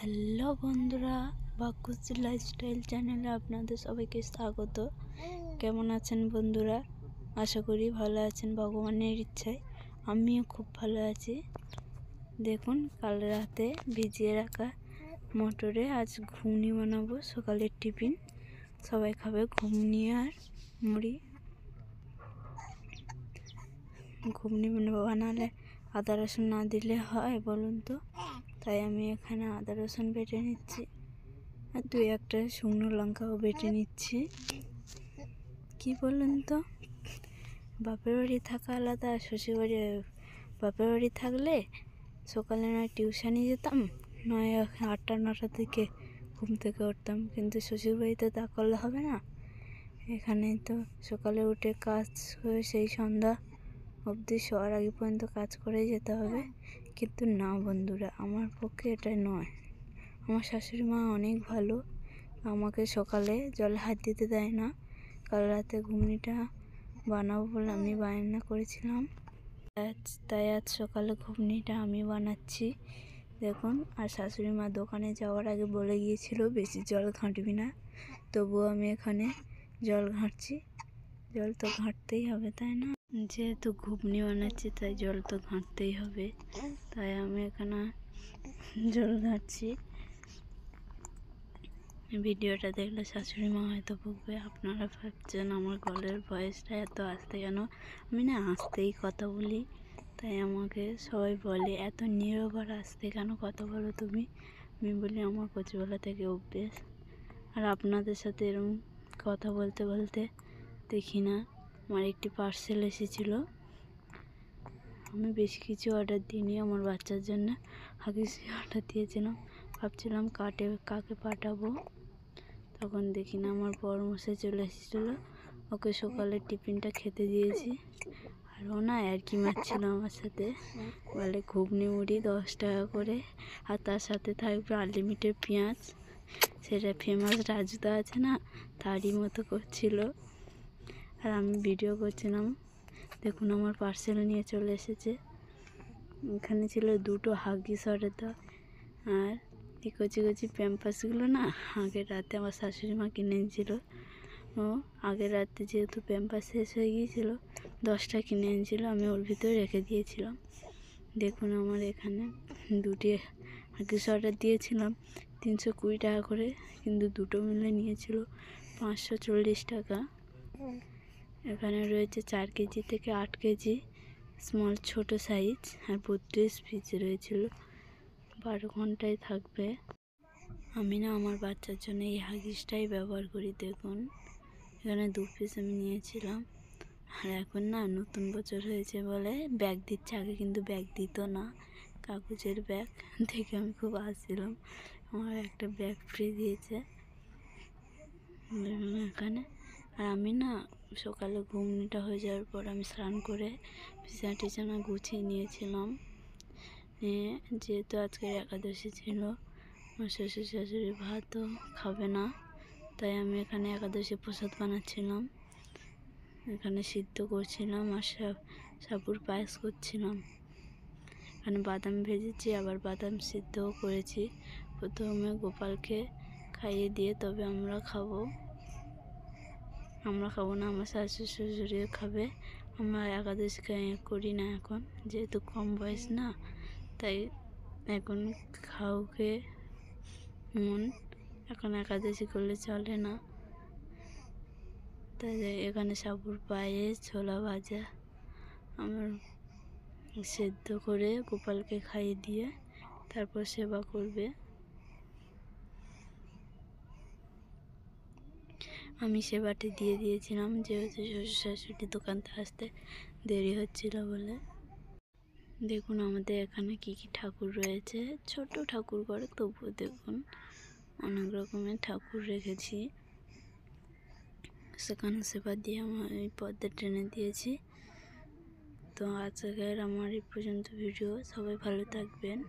Hello বন্ধুরা, বাকুসি lifestyle চ্যানেলে আপনাদের সবাইকে স্বাগত। কেমন আছেন বন্ধুরা? আশা করি ভালো আছেন ভগবানের ইচ্ছায়। আমিও খুব ভালো আছি। দেখুন, কাল রাতে ভিজিয়ে রাখা মটরে আজ ঘুগনি বানাবো। সকালের টিফিন সবাই খাবে ঘুগনি আর মুড়ি। ঘুগনি বানালে আদা রসুন না দিলে হয় বলুন তো? তাই আমি এখানে আদা রসুন বেটে নিচ্ছি আর দুই একটা শুকনো লঙ্কাও বেটে নিচ্ছি। কি বলুন তো, বাপের বাড়ি থাকা আলাদা, শ্বশুর বাড়ি। বাপের বাড়ি থাকলে সকালে নয় টিউশনে যেতাম, নয় 8টা-9টা থেকে ঘুম থেকে উঠতাম, কিন্তু শ্বশুর বাড়িতে তা করলে হবে না। এখানে তো সকালে উঠে কাজ করে সেই সন্ধ্যা অবধি শোয়ার আগে পর্যন্ত কাজ করেই যেতে হবে। কিন্তু না বন্ধুরা, আমার পক্ষে এটা নয়। আমার শাশুড়ি মা অনেক ভালো, আমাকে সকালে জলে হাত দিতে দেয় না। কাল রাতে ঘুগনিটা বানাবো বলে আমি বায়না করেছিলাম, তাই আজ সকালে ঘুগনিটা আমি বানাচ্ছি। দেখুন, আর শাশুড়ি মা দোকানে যাওয়ার আগে বলে গিয়েছিল বেশি জল ঘাঁটবি না, তবুও আমি এখানে জল ঘাঁটছি। জল তো ঘাঁটতেই হবে, তাই না? যেহেতু ঘুগনি বানাচ্ছি তাই জল তো ঘাঁটতেই হবে, তাই আমি এখানে জল ঘাঁটছি। ভিডিওটা দেখলে শাশুড়ি মা হয়তো বকবে। আপনারা ভাবছেন আমার গলার ভয়েসটা এত আস্তে কেন? আমি না আস্তেই কথা বলি, তাই আমাকে সবাই বলে এত নীরব আর আস্তে কেন কথা বলো তুমি? আমি বলি আমার কচিবেলা থেকে অভ্যেস। আর আপনাদের সাথে এরকম কথা বলতে বলতে দেখি না আমার একটি পার্সেল এসেছিলো। আমি বেশি কিছু অর্ডার দিইনি, আমার বাচ্চার জন্য হাগিস অর্ডার দিয়েছিলাম। ভাবছিলাম কাকে পাঠাবো, তখন দেখি না আমার বড় মশাই চলে এসেছিলো। ওকে সকালের টিফিনটা খেতে দিয়েছি, আর ও না আর কি মারছিল আমার সাথে, বলে ঘুগনি মুড়ি 10 টাকা করে, আর তার সাথে থাকবে আনলিমিটেড পেঁয়াজ। সেটা ফেমাস রাজুদা আছে না, তারই মতো করছিল। আর আমি ভিডিও করছিলাম। দেখুন, আমার পার্সেল নিয়ে চলে এসেছে। এখানে ছিল 2টো হাগিস অর্ডার দেওয়া, আর এই কচি কচি প্যাম্পাসগুলো না আগের রাতে আমার শাশুড়ি মা কিনে এনেছিল। ও আগের রাতে যেহেতু প্যাম্পাস শেষ হয়ে গিয়েছিলো, 10টা কিনে এনেছিল, আমি ওর ভিতরে রেখে দিয়েছিলাম। দেখুন, আমার এখানে 2টি হাগিস অর্ডার দিয়েছিলাম 320 টাকা করে, কিন্তু 2টো মিলে নিয়েছিল 540 টাকা। এখানে রয়েছে 4 কেজি থেকে 8 কেজি স্মল ছোট সাইজ, আর 32 পিস রয়েছিল। 12 ঘন্টায় থাকবে। আমি না আমার বাচ্চার জন্য এই হাগিসটাই ব্যবহার করি। দেখুন, এখানে 2 পিস আমি নিয়েছিলাম। আর এখন না নতুন বছর হয়েছে বলে ব্যাগ দিচ্ছে, আগে কিন্তু ব্যাগ দিত না, কাগজের ব্যাগ দেখে আমি খুব হাসছিলাম। আমার একটা ব্যাগ ফ্রি দিয়েছে এখানে। আর আমি না সকালে ঘুগনিটা হয়ে যাওয়ার পর আমি স্নান করে বিছানা গুছিয়ে নিয়েছিলাম। যেহেতু আজকে একাদশী ছিল, আমার শ্বশুর শাশুড়ি ভাতও খাবে না, তাই আমি এখানে একাদশী প্রসাদ বানাচ্ছিলাম। এখানে সিদ্ধ করছিলাম আর সাবুর পায়েস করছিলাম। এখানে বাদাম ভেজেছি, আবার বাদাম সিদ্ধও করেছি। প্রথমে গোপালকে খাইয়ে দিয়ে তবে আমরা খাবো না, আমার শাশুড়ি শ্বশুরিও খাবে। আমরা একাদশী করি না এখন, যেহেতু কম বয়স না, তাই এখন খাওকে মন, এখন একাদশী করলে চলে না। তাই এখানে সাবুর পায়েস, ছোলা ভাজা আমার সেদ্ধ করে গোপালকে খাইয়ে দিয়ে তারপর সেবা করবে। আমি সেবাটি দিয়ে দিয়েছিলাম, যেহেতু শ্বশুর শাশুড়ি দোকানতে আসতে দেরি হচ্ছিল বলে। দেখুন, আমাদের এখানে কি কি ঠাকুর রয়েছে। ছোট ঠাকুর করে, তবুও দেখুন অনেক রকমের ঠাকুর রেখেছি। সেখানে সেবা দিয়ে আমার এই পদ্মা টেনে দিয়েছি। তো আজকের আমার এই পর্যন্ত ভিডিও। সবাই ভালো থাকবেন।